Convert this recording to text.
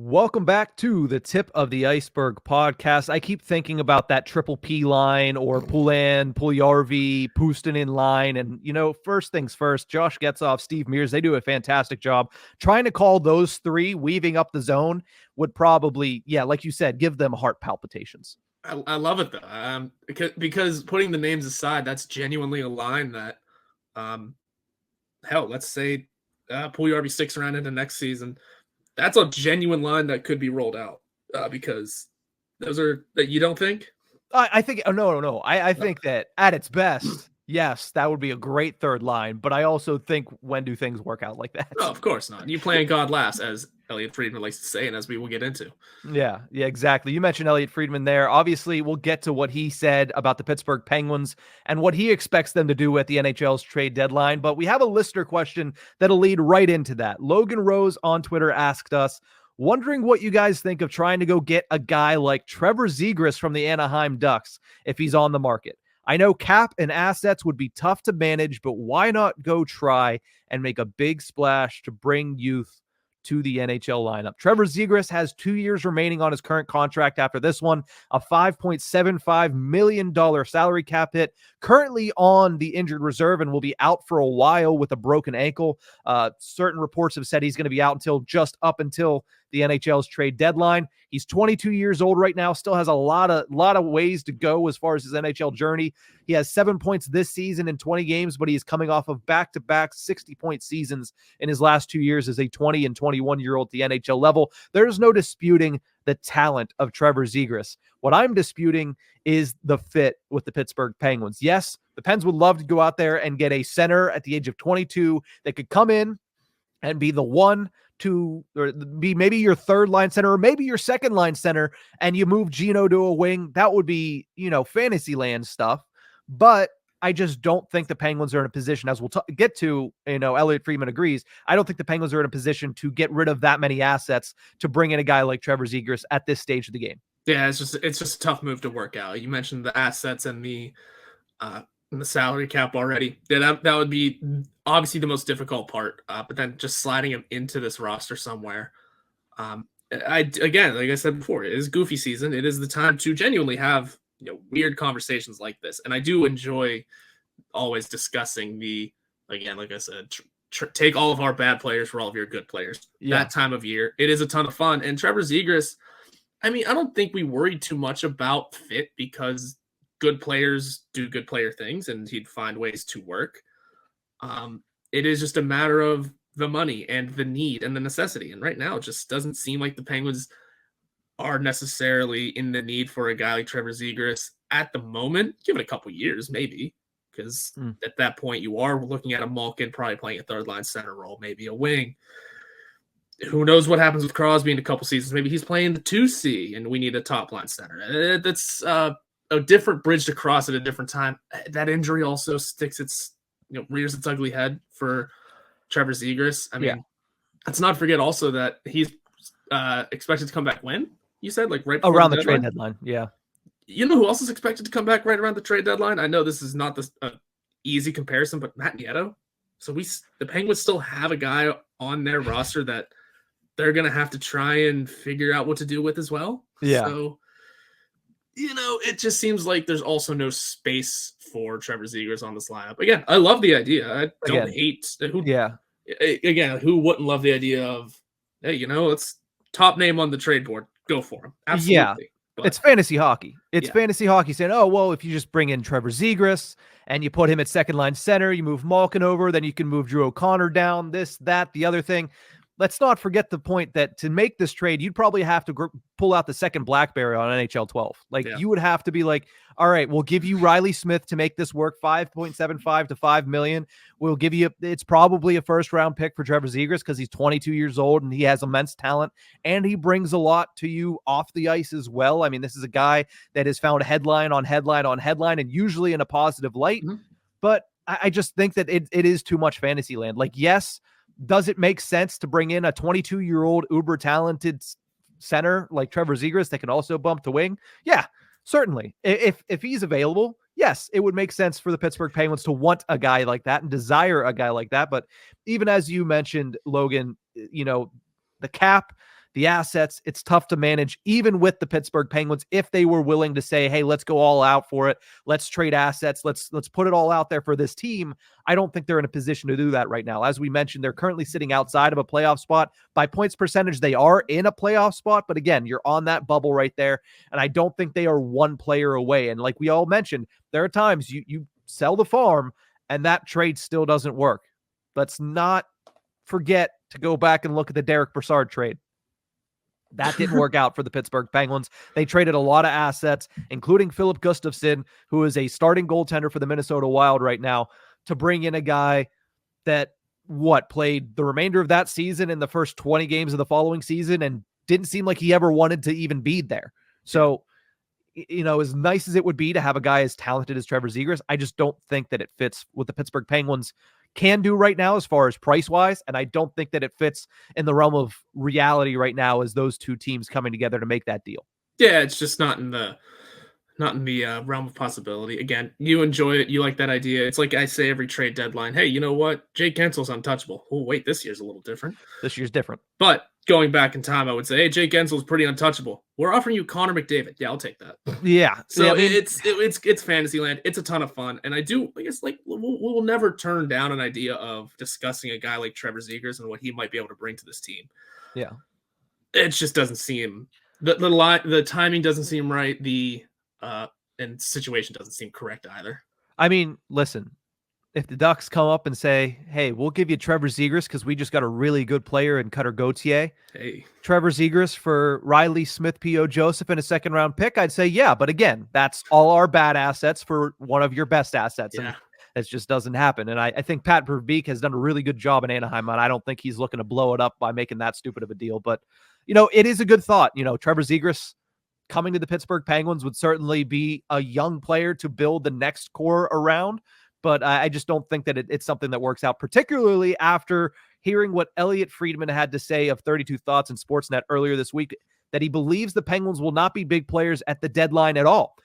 Welcome back to the Tip of the Ice-Burgh podcast. I keep thinking about that triple P line or Poulan, Puljujarvi, Pustin in line. And, first things first, Josh Getzoff, Steve Mears, they do a fantastic job. Trying to call those three weaving up the zone would probably, like you said, give them heart palpitations. I love it, though, because putting the names aside, that's genuinely a line that, let's say Puljujarvi sticks around into next season. That's a genuine line that could be rolled out because those are that you don't think. I think no. I think that at its best, yes, that would be a great third line. But I also think when do things work out like that? No, of course not. You playing God last, as Elliot Friedman likes to say, and as we will get into. Yeah, exactly. You mentioned Elliot Friedman there. Obviously, we'll get to what he said about the Pittsburgh Penguins and what he expects them to do at the NHL's trade deadline. But we have a listener question that'll lead right into that. Logan Rose on Twitter asked us, wondering what you guys think of trying to go get a guy like Trevor Zegras from the Anaheim Ducks if he's on the market. I know cap and assets would be tough to manage, but why not go try and make a big splash to bring youth to the NHL lineup? Trevor Zegras has 2 years remaining on his current contract after this one, a $5.75 million salary cap hit, currently on the injured reserve and will be out for a while with a broken ankle. Certain reports have said he's going to be out up until the NHL's trade deadline. He's 22 years old right now, still has a lot of ways to go as far as his NHL journey. He has 7 points this season in 20 games, but he is coming off of back-to-back 60-point seasons in his last 2 years as a 20 and 21-year-old at the NHL level. There's no disputing the talent of Trevor Zegras. What I'm disputing is the fit with the Pittsburgh Penguins. Yes, the Pens would love to go out there and get a center at the age of 22 that could come in and be the one to, or be maybe your third line center or maybe your second line center, and you move Gino to a wing. That would be, fantasy land stuff. But I just don't think the Penguins are in a position, as we'll get to, Elliot Friedman agrees. I don't think the Penguins are in a position to get rid of that many assets to bring in a guy like Trevor Zegras at this stage of the game. Yeah, it's just a tough move to work out. You mentioned the assets and the salary cap already. Yeah, that would be obviously the most difficult part. But then just sliding him into this roster somewhere. Like I said before, it is goofy season. It is the time to genuinely have weird conversations like this, and I do enjoy always discussing like I said, take all of our bad players for all of your good players. Yeah. That time of year, it is a ton of fun. And Trevor Zegras, I don't think we worried too much about fit because good players do good player things, and he'd find ways to work. It is just a matter of the money and the need and the necessity. And right now, it just doesn't seem like the Penguins are necessarily in the need for a guy like Trevor Zegras at the moment. Give it a couple years, maybe, because at that point you are looking at a Malkin probably playing a third line center role, maybe a wing. Who knows what happens with Crosby in a couple seasons? Maybe he's playing the 2C and we need a top line center. That's a different bridge to cross at a different time. That injury also rears its ugly head for Trevor Zegras. Let's not forget also that he's expected to come back when? You said right around the trade deadline. Yeah. You know who else is expected to come back right around the trade deadline? I know this is not the easy comparison, but Matt Nieto. So the Penguins still have a guy on their roster that they're going to have to try and figure out what to do with as well. Yeah. So, it just seems like there's also no space for Trevor Zegras on this lineup. Again, I love the idea. I don't hate who. Yeah. Again, who wouldn't love the idea of, hey, let's top name on the trade board. Go for him. Absolutely. Yeah. But it's fantasy hockey. It's fantasy hockey saying, oh, well, if you just bring in Trevor Zegras and you put him at second line center, you move Malkin over, then you can move Drew O'Connor down, this, that, the other thing. Let's not forget the point that to make this trade, you'd probably have to pull out the second BlackBerry on NHL 12. You would have to be like, all right, we'll give you Riley Smith to make this work, $5.75 to $5 million. We'll give you, it's probably a first round pick for Trevor Zegras because he's 22 years old and he has immense talent and he brings a lot to you off the ice as well. This is a guy that has found headline on headline on headline and usually in a positive light. Mm-hmm. But I just think that it is too much fantasy land. Yes, does it make sense to bring in a 22-year-old uber talented center like Trevor Zegras that can also bump to wing? Yeah, certainly. If he's available, yes, it would make sense for the Pittsburgh Penguins to want a guy like that and desire a guy like that. But even as you mentioned, Logan, the cap, the assets, it's tough to manage, even with the Pittsburgh Penguins, if they were willing to say, hey, let's go all out for it. Let's trade assets. Let's put it all out there for this team. I don't think they're in a position to do that right now. As we mentioned, they're currently sitting outside of a playoff spot. By points percentage, they are in a playoff spot. But again, you're on that bubble right there. And I don't think they are one player away. And like we all mentioned, there are times you sell the farm and that trade still doesn't work. Let's not forget to go back and look at the Derek Brassard trade. That didn't work out for the Pittsburgh Penguins. They traded a lot of assets, including Philip Gustafsson, who is a starting goaltender for the Minnesota Wild right now, to bring in a guy that played the remainder of that season in the first 20 games of the following season and didn't seem like he ever wanted to even be there. So, as nice as it would be to have a guy as talented as Trevor Zegras, I just don't think that it fits what the Pittsburgh Penguins can do right now as far as price-wise, and I don't think that it fits in the realm of reality right now as those two teams coming together to make that deal. Yeah, it's just not in the realm of possibility. Again, you enjoy it. You like that idea. It's like I say every trade deadline, hey, you know what? Jake Gensel's untouchable. Oh, wait, this year's a little different. This year's different. But going back in time, I would say, hey, Jake Gensel's pretty untouchable. We're offering you Connor McDavid. Yeah, I'll take that. Yeah. So it's fantasy land. It's a ton of fun. And I guess we'll never turn down an idea of discussing a guy like Trevor Zegras and what he might be able to bring to this team. Yeah. It just doesn't seem the timing doesn't seem right. And situation doesn't seem correct either. I mean, listen, if the Ducks come up and say, hey, we'll give you Trevor Zegras because we just got a really good player in Cutter Gauthier. Hey. Trevor Zegras for Riley Smith, P.O. Joseph, and a second-round pick, I'd say, yeah. But again, that's all our bad assets for one of your best assets. Yeah. And it just doesn't happen. And I think Pat Verbeek has done a really good job in Anaheim, and I don't think he's looking to blow it up by making that stupid of a deal. But, it is a good thought. Trevor Zegras coming to the Pittsburgh Penguins would certainly be a young player to build the next core around. But I just don't think that it's something that works out, particularly after hearing what Elliot Friedman had to say of 32 Thoughts in Sportsnet earlier this week, that he believes the Penguins will not be big players at the deadline at all.